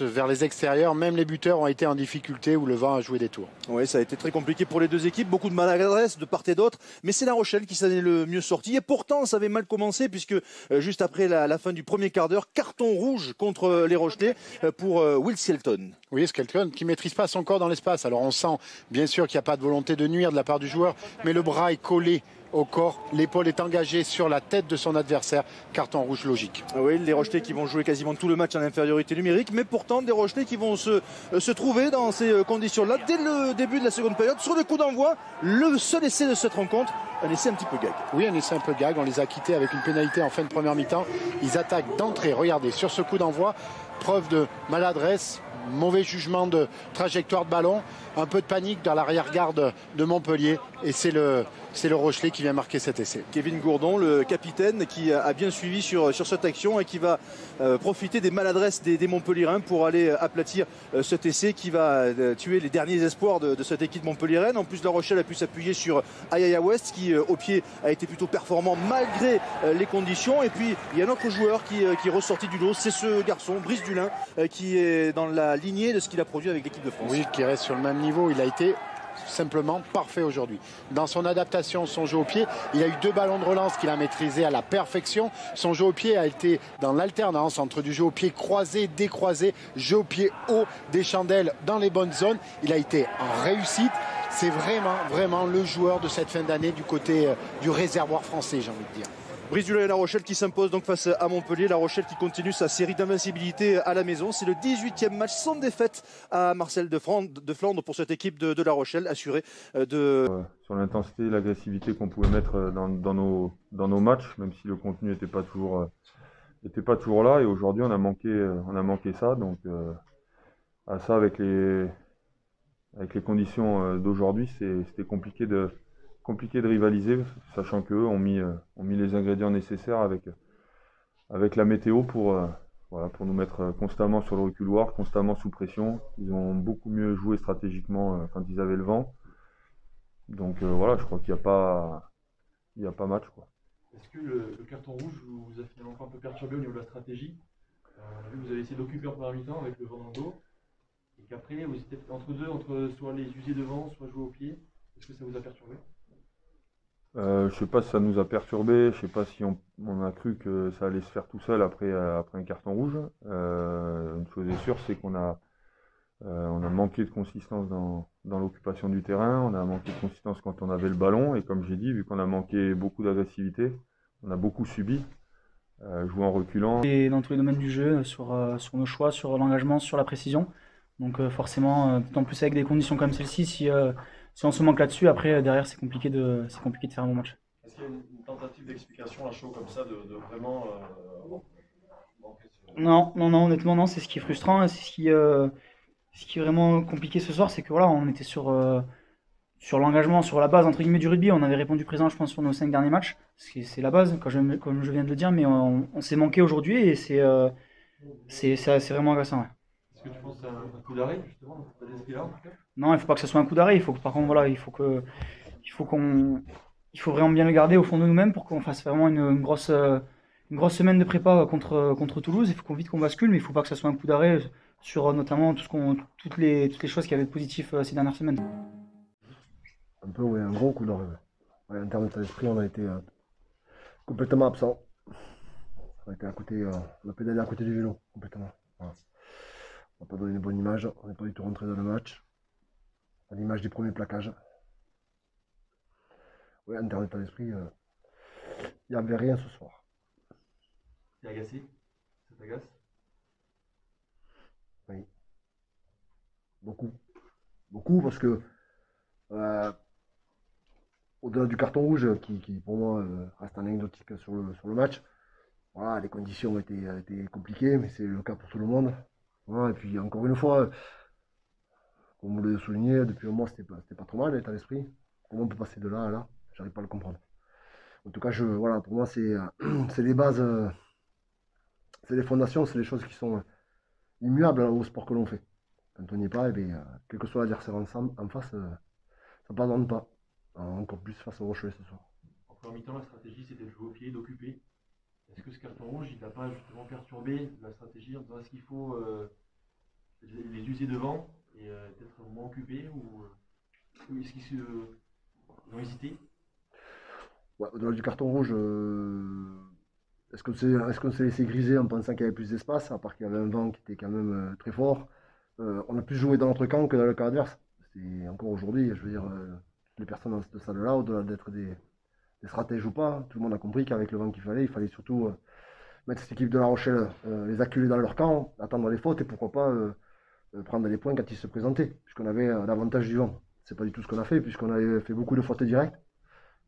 vers les extérieurs. Même les buteurs ont été en difficulté où le vent a joué des tours. Oui, ça a été très compliqué pour les deux équipes. Beaucoup de maladresse de part et d'autre. Mais c'est La Rochelle qui s'en est le mieux sorti. Et pourtant, ça avait mal commencé puisque juste après la fin du premier quart d'heure, carton rouge contre les Rochelais pour Will Skelton. Oui, Skelton qui ne maîtrise pas son corps dans l'espace. Alors on sent bien sûr qu'il n'y a pas de volonté de nuire de la part du joueur, mais le bras est collé au corps, l'épaule est engagée sur la tête de son adversaire, carton rouge logique. Oui, les Rochelais qui vont jouer quasiment tout le match en infériorité numérique, mais pourtant des Rochelais qui vont se trouver dans ces conditions-là dès le début de la seconde période. Sur le coup d'envoi, le seul essai de cette rencontre, un essai un petit peu gag. Oui, un essai un peu gag, on les a quittés avec une pénalité en fin de première mi-temps. Ils attaquent d'entrée, regardez, sur ce coup d'envoi, preuve de maladresse, mauvais jugement de trajectoire de ballon, un peu de panique dans l'arrière-garde de Montpellier et c'est le Rochelais qui vient marquer cet essai. Kevin Gourdon, le capitaine, qui a bien suivi sur cette action et qui va profiter des maladresses des Montpelliérains pour aller aplatir cet essai qui va tuer les derniers espoirs de cette équipe montpelliéraine. En plus, La Rochelle a pu s'appuyer sur Ayaya West qui au pied a été plutôt performant malgré les conditions. Et puis il y a un autre joueur qui est ressorti du lot, c'est ce garçon, Brice Dulin, qui est dans la lignée de ce qu'il a produit avec l'équipe de France. Oui, qui reste sur le même niveau, il a été simplement parfait aujourd'hui. Dans son adaptation, son jeu au pied, il a eu 2 ballons de relance qu'il a maîtrisé à la perfection. Son jeu au pied a été dans l'alternance entre du jeu au pied croisé, décroisé, jeu au pied haut, des chandelles dans les bonnes zones. Il a été en réussite. C'est vraiment le joueur de cette fin d'année du côté du réservoir français, j'ai envie de dire. Brice Dulin et La Rochelle qui s'impose donc face à Montpellier. La Rochelle qui continue sa série d'invincibilité à la maison. C'est le 18e match sans défaite à Marcel de Flandre pour cette équipe de La Rochelle, assurée sur l'intensité et l'agressivité qu'on pouvait mettre dans nos matchs, même si le contenu n'était pas toujours là. Et aujourd'hui, on a manqué ça. Donc, à ça, avec les conditions d'aujourd'hui, c'était compliqué de rivaliser, sachant qu'eux ont mis les ingrédients nécessaires avec la météo pour nous mettre constamment sur le reculoir, constamment sous pression. Ils ont beaucoup mieux joué stratégiquement quand ils avaient le vent. Donc je crois qu'il n'y a pas match, quoi. Est-ce que le carton rouge vous a finalement un peu perturbé au niveau de la stratégie? Vous avez essayé d'occuper en première mi-temps avec le vent dans le dos, et qu'après vous étiez entre soit les user devant, soit jouer au pied. Est-ce que ça vous a perturbé? Je sais pas si ça nous a perturbé, je sais pas si on a cru que ça allait se faire tout seul après un carton rouge. Une chose est sûre, c'est qu'on a manqué de consistance dans l'occupation du terrain, on a manqué de consistance quand on avait le ballon, et comme j'ai dit, vu qu'on a manqué beaucoup d'agressivité, on a beaucoup subi, joué en reculant. Et dans tous les domaines du jeu, sur nos choix, sur l'engagement, sur la précision. Donc forcément, d'autant plus avec des conditions comme celle-ci, si on se manque là-dessus, après derrière c'est compliqué de faire un bon match. Est-ce qu'il y a une tentative d'explication à chaud comme ça de vraiment Non, honnêtement non, c'est ce qui est frustrant, c'est ce qui est vraiment compliqué ce soir, c'est que voilà, on était sur l'engagement, sur la base entre guillemets du rugby, on avait répondu présent je pense sur nos 5 derniers matchs, c'est la base, comme je viens de le dire, mais on s'est manqué aujourd'hui et c'est vraiment agaçant. Ouais. Est-ce que tu penses que c'est un coup d'arrêt justement dans cet état d'esprit-là? Non, il faut pas que ce soit un coup d'arrêt. Il faut que, par contre, voilà, il faut vraiment bien le garder au fond de nous-mêmes pour qu'on fasse vraiment une grosse semaine de prépa contre Toulouse. Il faut qu'on bascule, mais il faut pas que ce soit un coup d'arrêt sur notamment toutes les choses qui avaient de positif ces dernières semaines. Un peu, oui, un gros coup d'arrêt. Ouais, en termes d'état d'esprit, on a été complètement absent. On a été à côté, on a pédalé à côté du vélo, complètement. Voilà. On n'a pas donné une bonne image, on n'est pas du tout rentré dans le match. À l'image des premiers plaquages. Oui, en termes d'état d'esprit, il n'y avait rien ce soir. T'es agacé? Ça t'agace? Oui. Beaucoup parce que au-delà du carton rouge qui pour moi reste anecdotique sur le match, voilà, les conditions étaient compliquées, mais c'est le cas pour tout le monde. Voilà, et puis encore une fois, comme vous le soulignez, depuis un mois c'était pas trop mal l'état d'esprit. Comment on peut passer de là à là? J'arrive pas à le comprendre. En tout cas, voilà, pour moi c'est les bases, c'est les fondations, c'est les choses qui sont immuables au sport que l'on fait. Quand on n'y est pas, quel que soit l'adversaire en face, ça ne pardonne pas. Encore plus face au Rochelet ce soir. En première mi-temps, la stratégie c'était de jouer au pied, d'occuper. Est-ce que ce carton rouge, il n'a pas justement perturbé la stratégie en disant est-ce qu'il faut les user devant et peut-être moins occupés ou est-ce qu'ils ont hésité? Ouais, au-delà du carton rouge, est-ce qu'on s'est laissé griser en pensant qu'il y avait plus d'espace, à part qu'il y avait un vent qui était quand même très fort. On a plus joué dans notre camp que dans le camp adverse. C'est encore aujourd'hui, je veux dire, les personnes dans cette salle-là, au-delà d'être des stratèges ou pas, tout le monde a compris qu'avec le vent qu'il fallait, il fallait surtout mettre cette équipe de La Rochelle, les acculer dans leur camp, attendre les fautes et pourquoi pas prendre les points quand ils se présentaient, puisqu'on avait l'avantage du vent. C'est pas du tout ce qu'on a fait, puisqu'on avait fait beaucoup de fautes directes,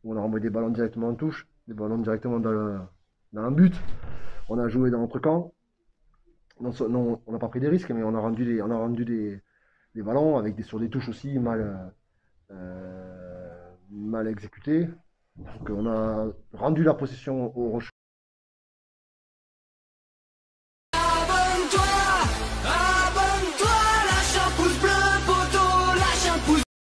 où on a renvoyé des ballons directement en touche, des ballons directement dans le but. On a joué dans notre camp. Non, on n'a pas pris des risques, mais on a rendu des ballons sur des touches aussi mal exécutées. Donc on a rendu la possession aux Rocheux